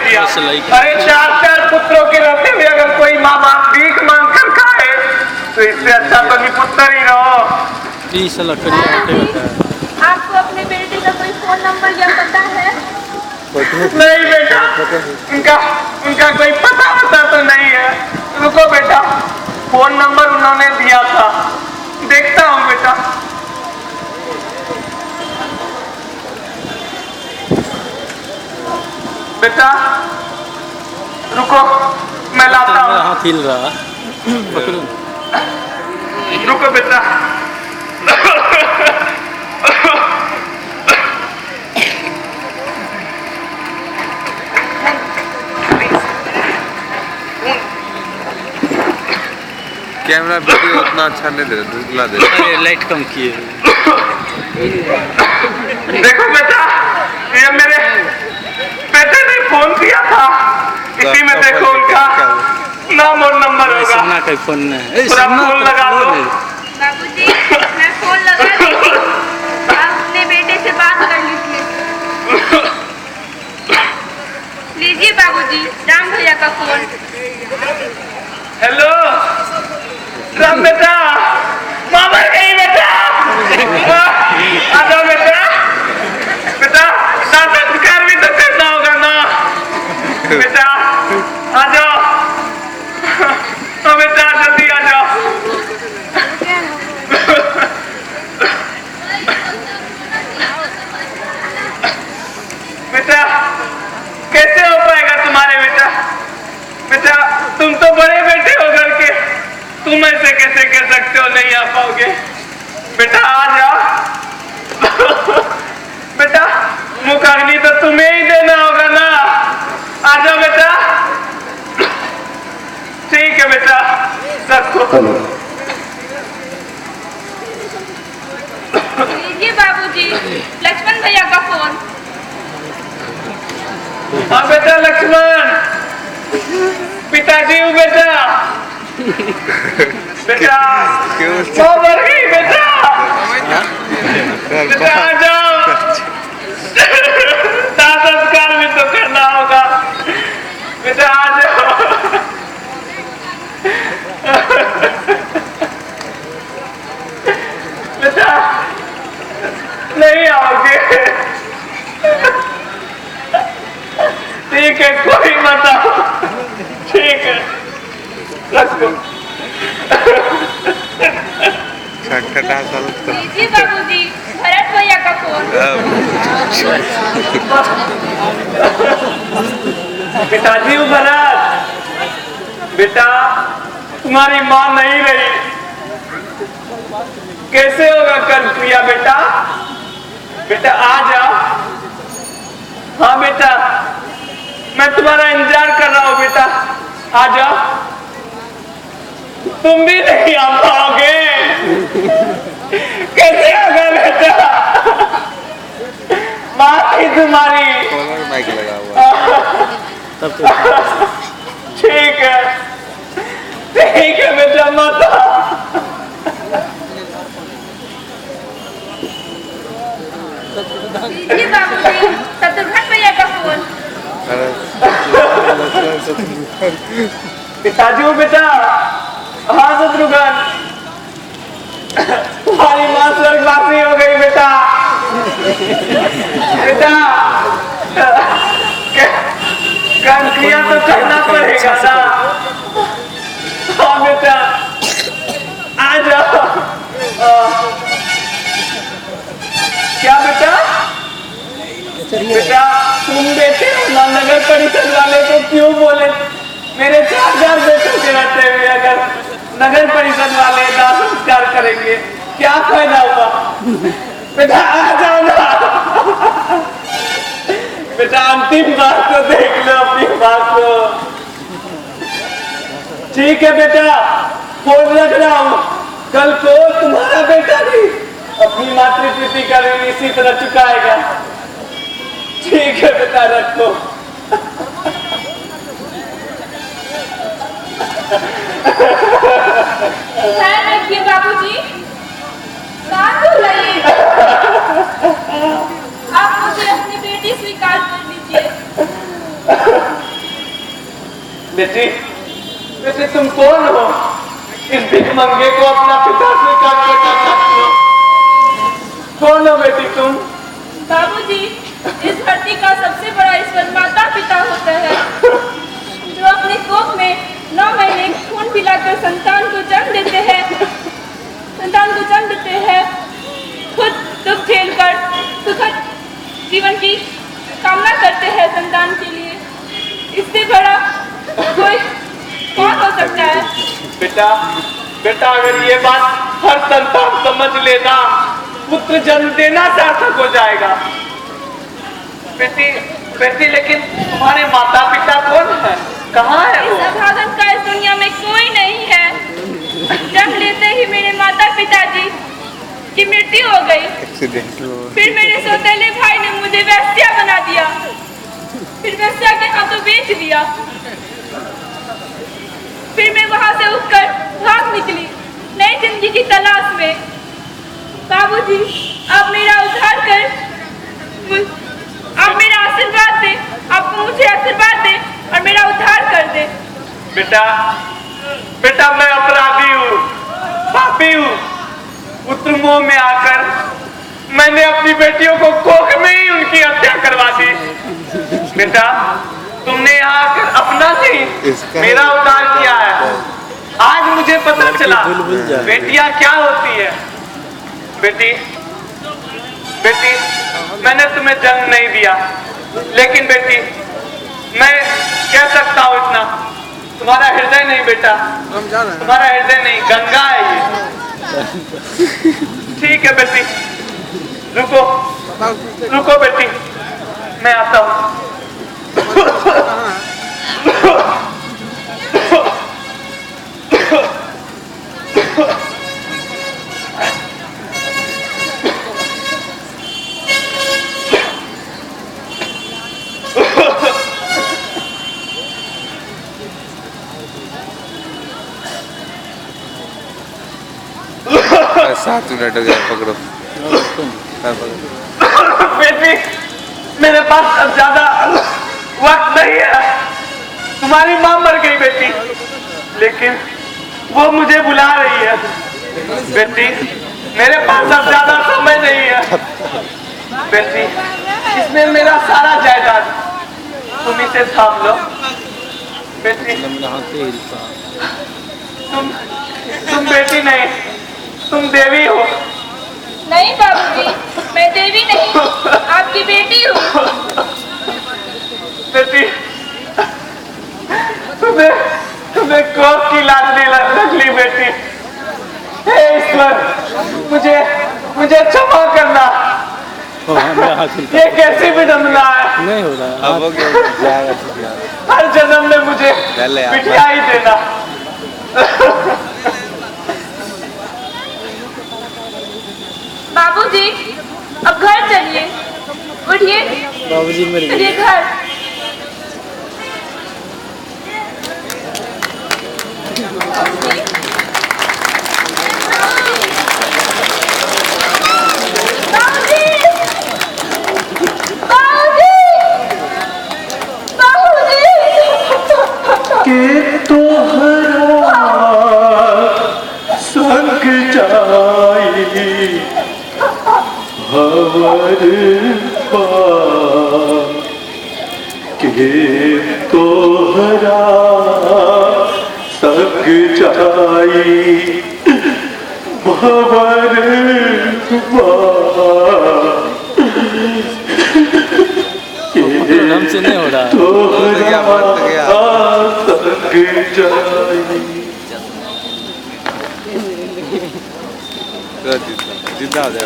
दिया। अरे 4 पुत्रों के रहते हुए अगर कोई माँ बाप भीख मांग कर खाए तो इससे अच्छा तो निपुत्र ही रहो। आपको अपने बेटे का कोई फोन नंबर या पता है? नहीं बेटा, उनका कोई पता वता तो नहीं है। रुको बेटा, फोन नंबर उन्होंने दिया था, देखता हूँ बेटा। बेटा रुको, मैं लाता हूँ। रुको बेटा। कैमरा वीडियो उतना अच्छा नहीं दे रहा, धुंधला दे रहा। अरे लाइट कम किए। देखो बेटा, ये मेरे बेटे ने फोन किया था, इसी में देखो उनका नाम और नंबर होगा। सोना का फोन है, पूरा फोन लगा दो। बाबूजी, मैं फोन लगा दी थी, आप अपने बेटे से बात कर लीजिए। लीजिए बाबूजी, राम भैया का फोन। हेलो राम बेटा, माँ मर गई बेटा। आ जाओ बेटा, बेटा संस्कार भी तो करना होगा ना बेटा, आ जाओ। बेटा जल्दी आ जाओ। बेटा कैसे हो पाएगा तुम्हारे बेटा? बेटा तुम तो बड़े बेटे हो घर के, तुम ऐसे कैसे कह सकते हो नहीं आ पाओगे? बेटा आ जाओ। बेटा मुखाग्नि तो तुम्हें ही देना होगा ना, आ जाओ बेटा। ठीक है बेटा, रखो। लीजिए बाबूजी, लक्ष्मण भैया का फोन। हाँ बेटा लक्ष्मण, पिताजी हूँ बेटा। बेटा माँ मर गई बेटा। बेटा आ जाओ, संस्कार भी तो करना होगा। बेटा आ जाओ। बेटा नहीं आओगे? ठीक है, कोई मत आओ। ठीक है, रखो। लीजिए बाबूजी, भरत भैया का फोन। पिताजी हूँ भरत। बेटा तुम्हारी माँ नहीं रही, कैसे होगा कल क्रिया बेटा? बेटा आ जाओ। हाँ बेटा, मैं तुम्हारा इंतजार कर रहा हूँ बेटा, आ जाओ। तुम भी नहीं आ पाओगे, कैसे होगा बेटा? माँ थी तुम्हारी। माइक लगा हुआ। ठीक है बेटा, मत आओ। लीजिए बाबूजी, शत्रुघ्न भैया का फोन। पिताजी हो बेटा। हाँ शत्रुघ्न, तुम्हारी माँ स्वर्गवासी हो गई बेटा। बेटा क्रिया तो करना पड़ेगा ना। हाँ बेटा आ जाओ। क्या बेटा? बेटा तुम बेटे हो ना, नगर परिषद वाले को क्यों बोले? मेरे 4 बेटों के रहते हुए अगर नगर परिषद वाले दाह संस्कार करेंगे क्या फायदा हुआ? बेटा आ जाओ ना। बेटा अंतिम बात तो देख लो अपनी बात को। ठीक है बेटा, फोन रख रहा हूँ। कल को तुम्हारा बेटा भी अपनी मातृप्रीति का ऋण इसी तरह चुकाएगा। ठीक है बेटा, रखो। ध्यान रखिए बाबूजी, शांत हो जाइए। आप मुझे अपनी बेटी स्वीकार कर लीजिए। बेटी बेटी तुम कौन हो? इस भिखमंगे को अपना पिता स्वीकार करना चाहती हो? कौन हो बेटी तुम? बाबूजी, इस धरती का सबसे बड़ा ईश्वर माता पिता होता है, जो अपनी कोख में 9 महीने खून पिलाकर संतान को जन्म देते हैं, खुद दुख झेलकर सुखद जीवन की कामना करते हैं संतान के लिए। इससे बड़ा कोई कौन हो सकता है? बेटा बेटा अगर ये बात हर संतान समझ लेना, पुत्र जन्म देना सार्थक हो जाएगा। बेटी बेटी लेकिन तुम्हारे माता पिता कौन है? कहाँ है वो? इस अभागन का इस दुनिया में कोई नहीं है। जन्म लेते ही मेरे माता पिताजी की मृत्यु हो गई। फिर मेरे सौतेले भाई ने मुझे वेश्या बना दिया, फिर वेश्या के हाथों बेच दिया। फिर मैं वहां से उठकर भाग निकली नई जिंदगी की तलाश में। बाबूजी, आप मेरा उद्धार कर, आप मेरा आशीर्वाद दे, आपको मुझे आशीर्वाद दे और मेरा उद्धार कर दे। बेटा बेटा मैं अपराधी हूँ, पापी हूँ। पुत्र मोह में आकर मैंने अपनी बेटियों को कोख में ही उनकी हत्या करवा दी। बेटा तुमने यहाँ आकर अपना नहीं मेरा उद्धार किया है। आज मुझे पता चला बेटियां क्या होती है। बेटी बेटी मैंने तुम्हें जन्म नहीं दिया, लेकिन बेटी मैं कह सकता हूँ इतना, तुम्हारा हृदय नहीं बेटा, तुम्हारा हृदय नहीं, गंगा है ये। ठीक है बेटी, रुको रुको बेटी, मैं आता हूँ। सात मिनट हो गया, पकड़ो। बेटी मेरे पास अब ज्यादा वक्त नहीं है। तुम्हारी माँ मर गई बेटी, लेकिन वो मुझे बुला रही है। बेटी मेरे पास अब ज्यादा समय नहीं है। बेटी इसमें मेरा सारा जायदाद, तुम इसे थाम लो। बेटी तुम बेटी नहीं, तुम देवी हो। नहीं बाबूजी, मैं देवी नहीं, आपकी बेटी हूँ। बेटी तुम्हें कोख की लाडली लग ली बेटी। हे ईश्वर मुझे क्षमा करना। ये कैसी विडंबना है। नहीं हो रहा अब हो गया। हर जन्म में मुझे पिटिया ही देना। बाबूजी अब घर चलिए, उठिए, बाबूजी मेरे चलिए घर। तोहरा सक जाई भवर हमसे नहीं हो रहा। तोहरा सक जाई। जिंदा हो जाए।